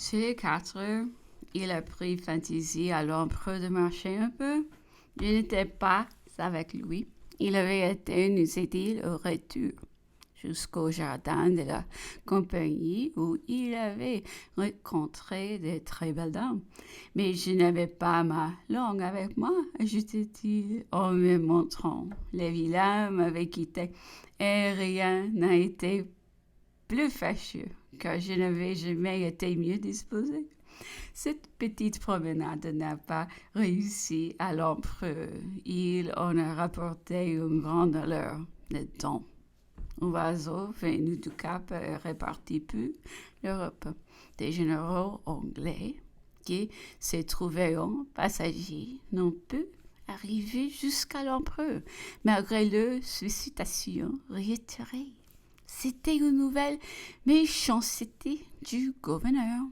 Sur les 4 heures, il a pris fantaisie à l'empereur de marcher un peu. Je n'étais pas avec lui. Il avait été nous aider au retour jusqu'au jardin de la compagnie où il avait rencontré de très belles dames. Mais je n'avais pas ma langue avec moi, ajoutait-il en me montrant les villas m'avaient quitté. Et rien n'a été plus fâcheux, car je n'avais jamais été mieux disposée. Cette petite promenade n'a pas réussi à l'empereur. Il en a rapporté une grande valeur de temps. Un oiseau venu du Cap répartit peu l'Europe. Des généraux anglais qui se trouvaient en passager n'ont pu arriver jusqu'à l'empereur, malgré leur sollicitation réitérée. C'était une nouvelle méchanceté du gouverneur.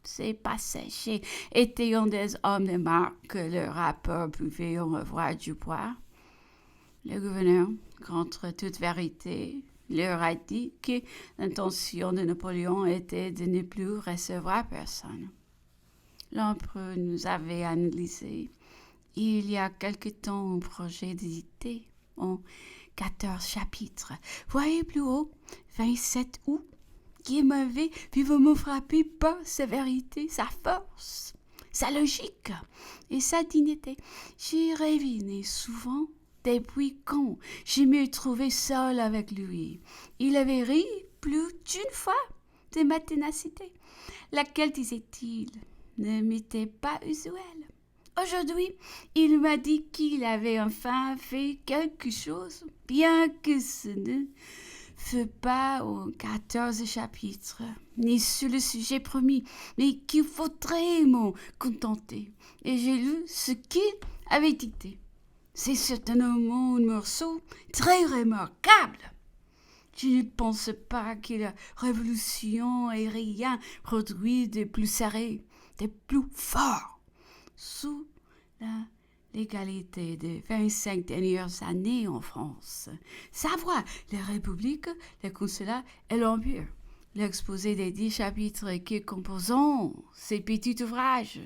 Ces passagers étaient des hommes de marque que le rapport pouvait en avoir du poids. Le gouverneur, contre toute vérité, leur a dit que l'intention de Napoléon était de ne plus recevoir personne. L'empereur nous avait analysé il y a quelque temps un projet d'éditer en 14 chapitres. Voyez plus haut, 27 août, qui m'avait vivement frappé par sa vérité, sa force, sa logique et sa dignité. J'ai rêvé souvent depuis quand je me trouvais seule avec lui. Il avait ri plus d'une fois de ma ténacité, laquelle, disait-il, ne m'était pas usuelle. Aujourd'hui, il m'a dit qu'il avait enfin fait quelque chose, bien que ce ne fut pas aux 14 chapitres, ni sur le sujet promis, mais qu'il faudrait m'en contenter. Et j'ai lu ce qu'il avait dicté. C'est certainement un morceau très remarquable. Je ne pense pas que la révolution ait rien produit de plus serré, de plus fort. Sous la l'égalité des 25 dernières années en France, Savoie, la République, le consulat et l'Empire. L'exposé des 10 chapitres qui composent ces petits ouvrages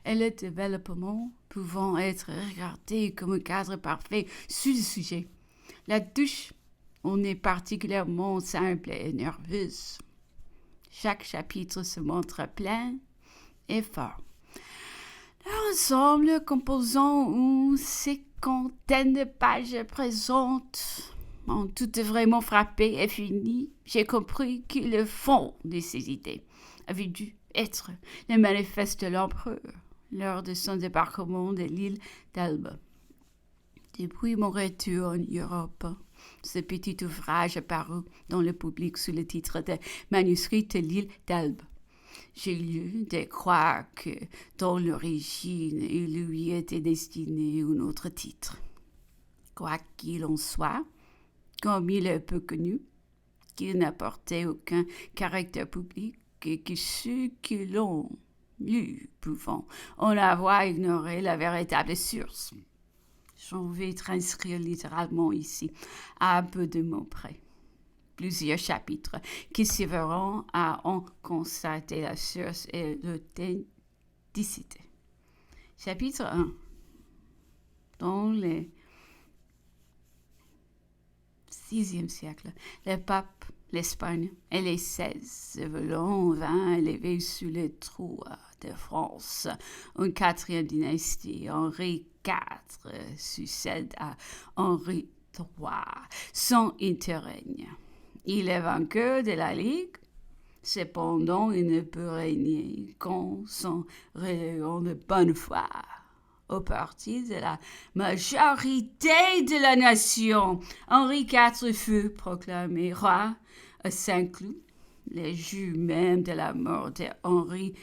et le développement pouvant être regardés comme un cadre parfait sur le sujet. La touche, on est particulièrement simple et nerveuse. Chaque chapitre se montre plein et fort. L'ensemble composant une cinquantaine de pages présente ont toutes vraiment frappé et fini. J'ai compris que le fond de ces idées avait dû être le manifeste de l'empereur lors de son débarquement de l'île d'Elbe. Depuis mon retour en Europe, ce petit ouvrage apparu dans le public sous le titre de Manuscrit de l'île d'Elbe. J'ai lu de croire que, dans l'origine, il lui était destiné un autre titre. Quoi qu'il en soit, comme il est peu connu, qu'il n'apportait aucun caractère public et que ceux qui l'ont lu pouvant en avoir ignoré la véritable source. J'en vais transcrire littéralement ici, à peu de mots près. Plusieurs chapitres qui serviront à en constater la source et l'authenticité. Chapitre 1. Dans le VIe siècle, le pape, l'Espagne et les 16 veulent vint élever sous le trou de France une quatrième dynastie. Henri IV succède à Henri III sans interrègne. Il est vainqueur de la Ligue. Cependant, il ne peut régner qu'en s'en relayant de bonne foi au parti de la majorité de la nation. Henri IV fut proclamé roi à Saint-Cloud, le jour même de la mort de Henri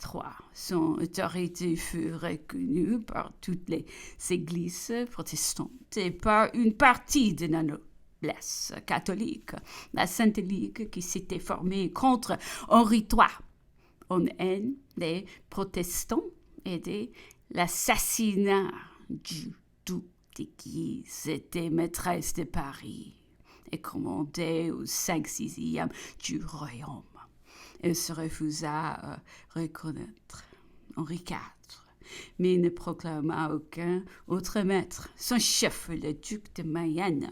III. Son autorité fut reconnue par toutes les églises protestantes et par une partie de la noblesse catholique. La Sainte Ligue qui s'était formée contre Henri III en haine des protestants et de l'assassinat du duc de Guise était maîtresse de Paris et commandait au 5e du royaume. Il se refusa à reconnaître Henri IV, mais ne proclama aucun autre maître. Son chef, le duc de Mayenne,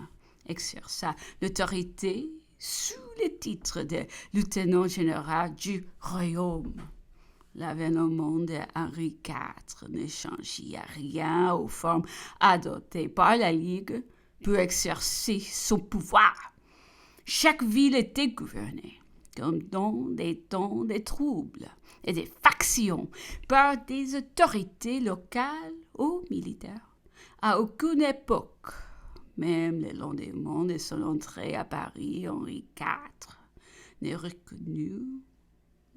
exerça l'autorité sous le titre de lieutenant général du royaume. L'avènement de Henri IV ne changeait rien aux formes adoptées par la Ligue pour exercer son pouvoir. Chaque ville était gouvernée, comme dans des temps de troubles et des factions, par des autorités locales ou militaires. À aucune époque, même le lendemain de son entrée à Paris, Henri IV ne reconnut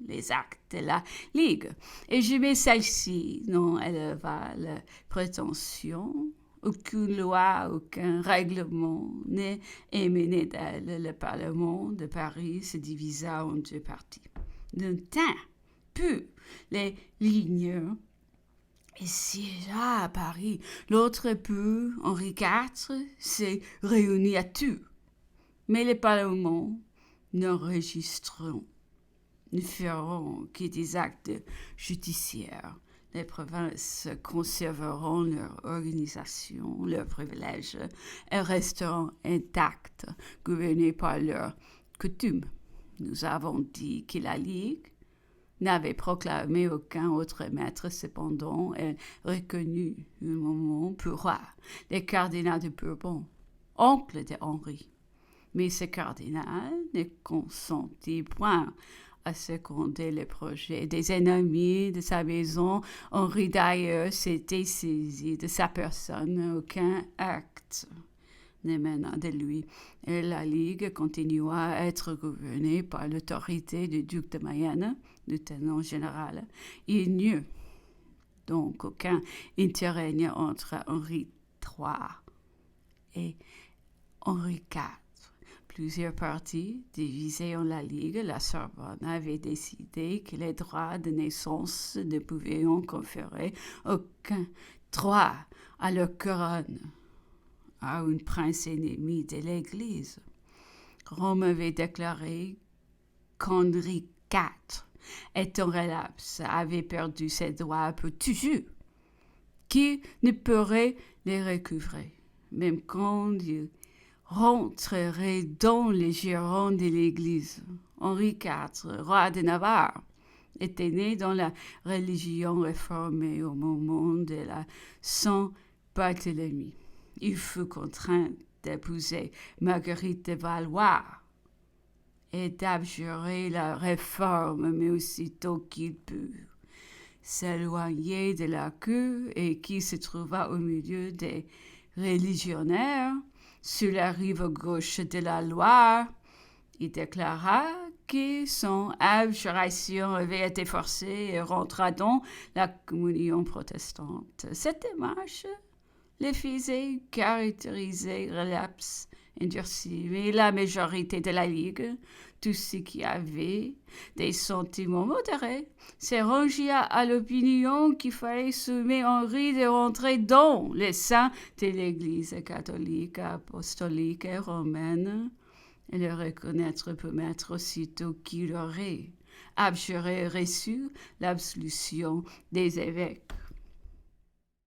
les actes de la Ligue, et jamais celle-ci n'en éleva la prétention. Aucune loi, aucun règlement n'est émané d'elle. Le Parlement de Paris se divisa en deux parties. D'un temps, puis les lignes et siégea à Paris. L'autre peu, Henri IV s'est réuni à Tours. Mais les parlements n'enregistreront, ne feront que des actes judiciaires. Les provinces conserveront leur organisation, leurs privilèges et resteront intactes, gouvernées par leurs coutumes. Nous avons dit que la Ligue n'avait proclamé aucun autre maître, cependant, elle reconnut un moment pour roi, le cardinal de Bourbon, oncle de Henri. Mais ce cardinal ne consentit point à seconder les projets des ennemis de sa maison. Henri d'ailleurs s'était saisi de sa personne, aucun acte n'émana de lui, et la Ligue continua à être gouvernée par l'autorité du duc de Mayenne, lieutenant général. Il n'y eut donc aucun interrègne entre Henri III et Henri IV. Plusieurs partis divisés en la Ligue, la Sorbonne avait décidé que les droits de naissance ne pouvaient en conférer aucun droit à leur couronne à un prince ennemi de l'Église. Rome avait déclaré qu'Henri IV, étant relapse, avait perdu ses droits pour toujours, qu'il ne pourrait les recouvrer, même quand il rentrerait dans les girondes de l'Église. Henri IV, roi de Navarre, était né dans la religion réformée au moment de la Saint-Barthélemy. Il fut contraint d'épouser Marguerite de Valois et d'abjurer la réforme, mais aussitôt qu'il put s'éloigner de la cour et qui se trouva au milieu des religionnaires sur la rive gauche de la Loire, il déclara que son abjuration avait été forcée et rentra dans la communion protestante. Cette démarche le faisait caractériser relapse endurci, mais la majorité de la Ligue, tous ceux qui avaient des sentiments modérés, se rangia à l'opinion qu'il fallait soumettre Henri de rentrer dans le sein de l'Église catholique, apostolique et romaine, et le reconnaître pour maître aussitôt qu'il aurait abjuré et reçu l'absolution des évêques.